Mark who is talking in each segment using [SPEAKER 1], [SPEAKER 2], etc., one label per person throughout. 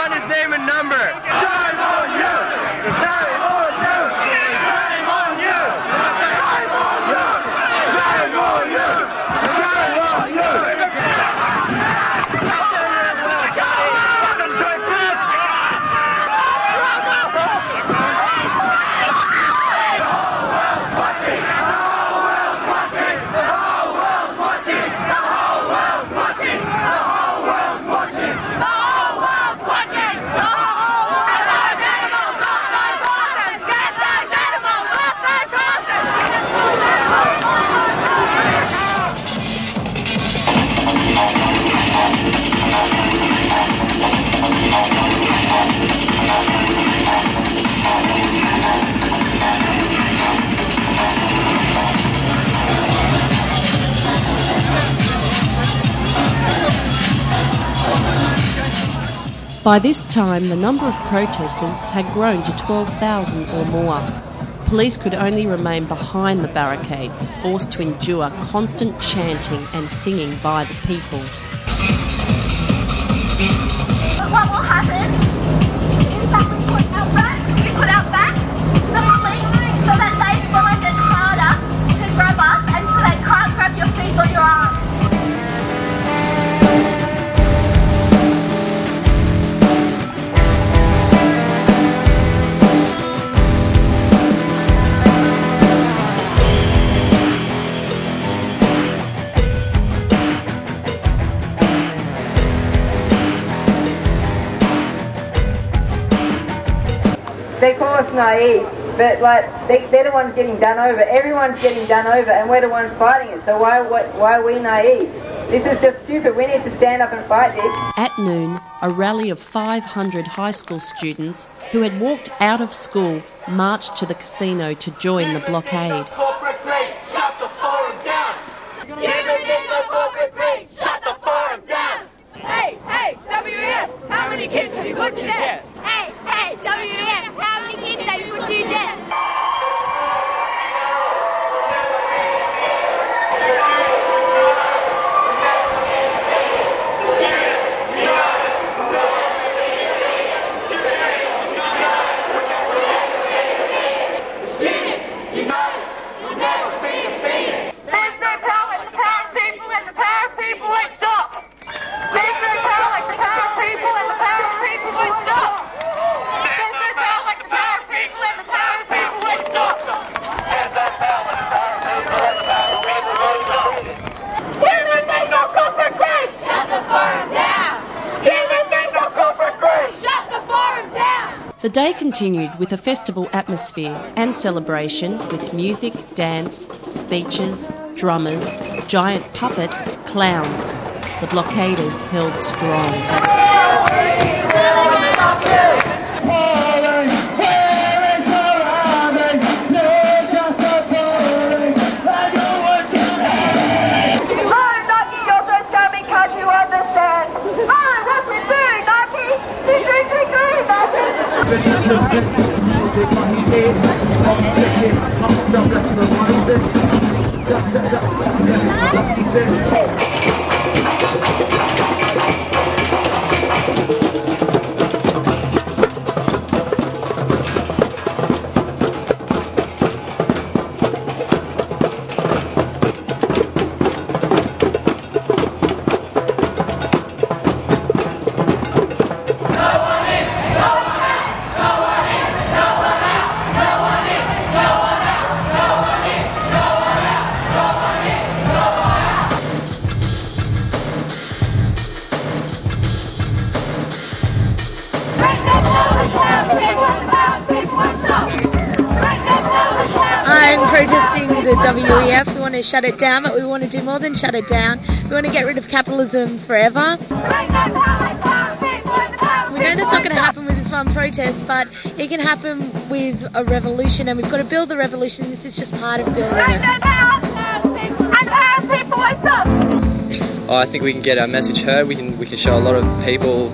[SPEAKER 1] on his name and number. Shame on you! Shame on you! Shame on you! Shame on you! Shame on you! Shame on you!
[SPEAKER 2] By this time, the number of protesters had grown to 12,000 or more. Police could only remain behind the barricades, forced to endure constant chanting and singing by the people.
[SPEAKER 3] What will happen is that we put our back to the police so that they find it harder to grab us and so they can't grab your feet or your arms.
[SPEAKER 4] They call us naive, but they're the ones getting done over. Everyone's getting done over, and we're the ones fighting it. So why are we naive? This is just stupid. We need to stand up and fight this.
[SPEAKER 2] At noon, a rally of 500 high school students who had walked out of school marched to the casino to join the blockade.
[SPEAKER 1] Corporate greed, shut the forum down. Give the corporate greed, shut the forum down.
[SPEAKER 5] Hey, WEF, how many kids have you put to death?
[SPEAKER 3] Hey, WEF, how many kids have you put to death?
[SPEAKER 2] The day continued with a festival atmosphere and celebration with music, dance, speeches, drummers, giant puppets, clowns. The blockaders held strong.
[SPEAKER 6] I'm protesting the WEF. We want to shut it down, but we want to do more than shut it down. We want to get rid of capitalism forever. We know that's not going to happen with this one protest, but it can happen with a revolution, and we've got to build the revolution. This is just part of building it.
[SPEAKER 7] I think we can get our message heard. We can show a lot of people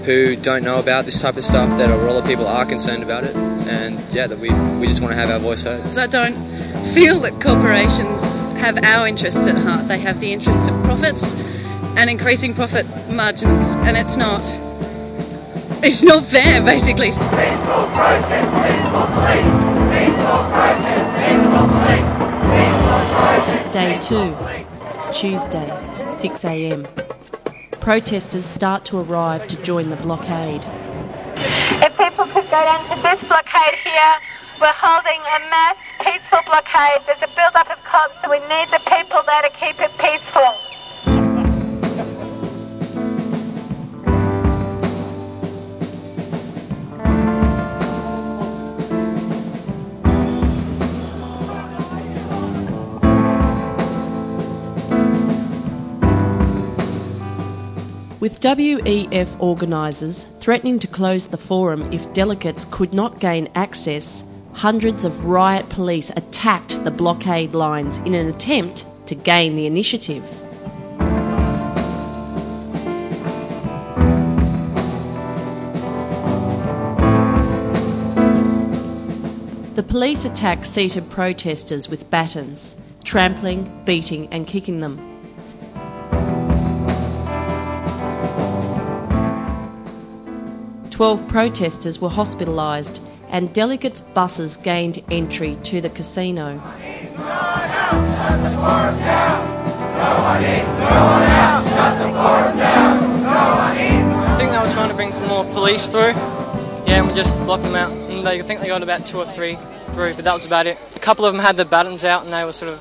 [SPEAKER 7] who don't know about this type of stuff that a lot of people are concerned about it, and yeah, that we just want to have our voice heard.
[SPEAKER 8] I don't feel that corporations have our interests at heart. They have the interests of profits and increasing profit margins, and it's not It's not fair, basically.
[SPEAKER 1] Peaceful protest, peaceful police. Peaceful protest, peaceful police. Peaceful protest.
[SPEAKER 2] Day 2, Tuesday, 6 a.m. Protesters start to arrive to join the blockade.
[SPEAKER 3] If people could go down to this blockade here, we're holding a mass peaceful blockade. There's a build-up of cops, so we need the people there to keep it peaceful.
[SPEAKER 2] With WEF organisers threatening to close the forum if delegates could not gain access, hundreds of riot police attacked the blockade lines in an attempt to gain the initiative. The police attacked seated protesters with batons, trampling, beating and kicking them. 12 protesters were hospitalised and delegates' buses gained entry to the casino.
[SPEAKER 9] I think they were trying to bring some more police through. Yeah, and we just blocked them out. And I think they got about 2 or 3 through, but that was about it. A couple of them had their batons out and they were sort of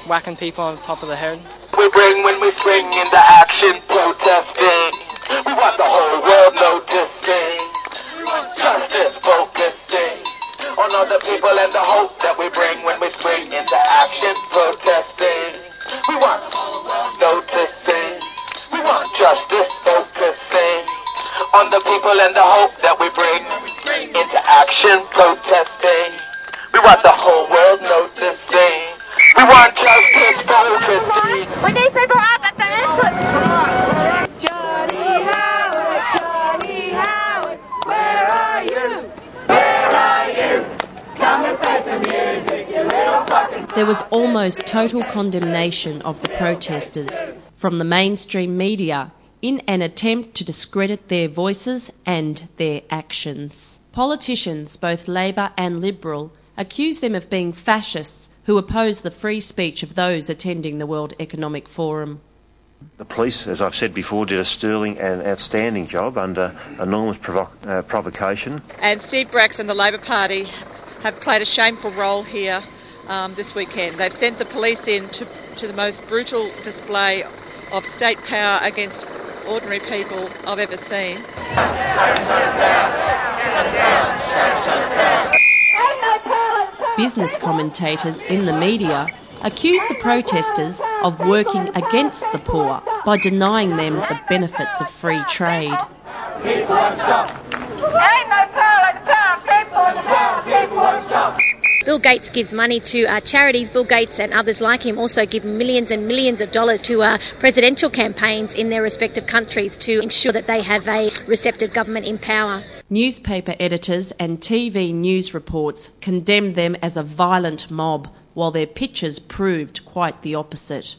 [SPEAKER 9] whacking people on top of the head.
[SPEAKER 1] We bring when we spring into action, protesting. We want the whole world noticing. We want justice, focusing on other people and the hope that we bring when we spring into action, protesting. We want the whole world noticing. We want justice, focusing on the people and the hope that we bring into action, protesting. We want the whole world noticing. We want justice, focusing.
[SPEAKER 3] We need people up at the entrance.
[SPEAKER 2] There was almost total condemnation of the protesters from the mainstream media in an attempt to discredit their voices and their actions. Politicians, both Labor and Liberal, accuse them of being fascists who oppose the free speech of those attending the World Economic Forum.
[SPEAKER 10] The police, as I've said before, did a sterling and outstanding job under enormous provocation.
[SPEAKER 11] And Steve Bracks and the Labor Party have played a shameful role here this weekend. They've sent the police in to the most brutal display of state power against ordinary people I've ever seen.
[SPEAKER 2] Business commentators in the media accuse the protesters of working against the poor by denying them the benefits of free trade.
[SPEAKER 6] Bill Gates gives money to charities. Bill Gates and others like him also give millions and millions of dollars to presidential campaigns in their respective countries to ensure that they have a receptive government in power.
[SPEAKER 2] Newspaper editors and TV news reports condemned them as a violent mob, while their pictures proved quite the opposite.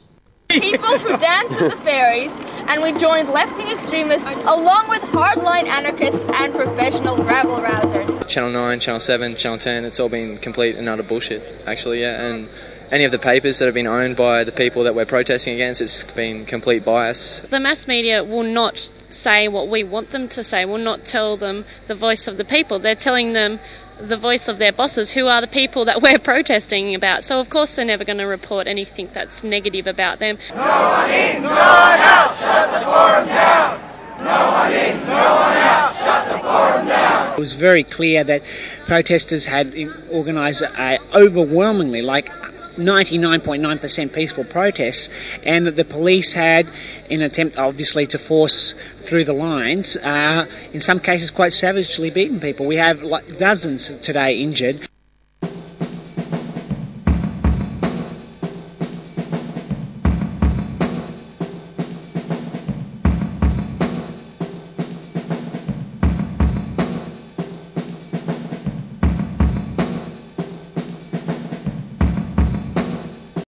[SPEAKER 12] People who danced at the ferries, and we joined left-wing extremists along with hardline anarchists and professional rabble-rousers.
[SPEAKER 7] Channel 9, Channel 7, Channel 10, it's all been complete and utter bullshit, actually, yeah. And any of the papers that have been owned by the people that we're protesting against, it's been complete bias.
[SPEAKER 8] The mass media will not say what we want them to say, will not tell them the voice of the people. They're telling them the voice of their bosses, who are the people that we're protesting about. So of course they're never going to report anything that's negative about them.
[SPEAKER 1] No one in, no one out, shut the forum down. No one in, no one out, shut the forum down.
[SPEAKER 13] It was very clear that protesters had organised overwhelmingly, like 99.9% peaceful protests, and that the police had, in an attempt obviously to force through the lines, in some cases quite savagely beaten people. We have like dozens today injured.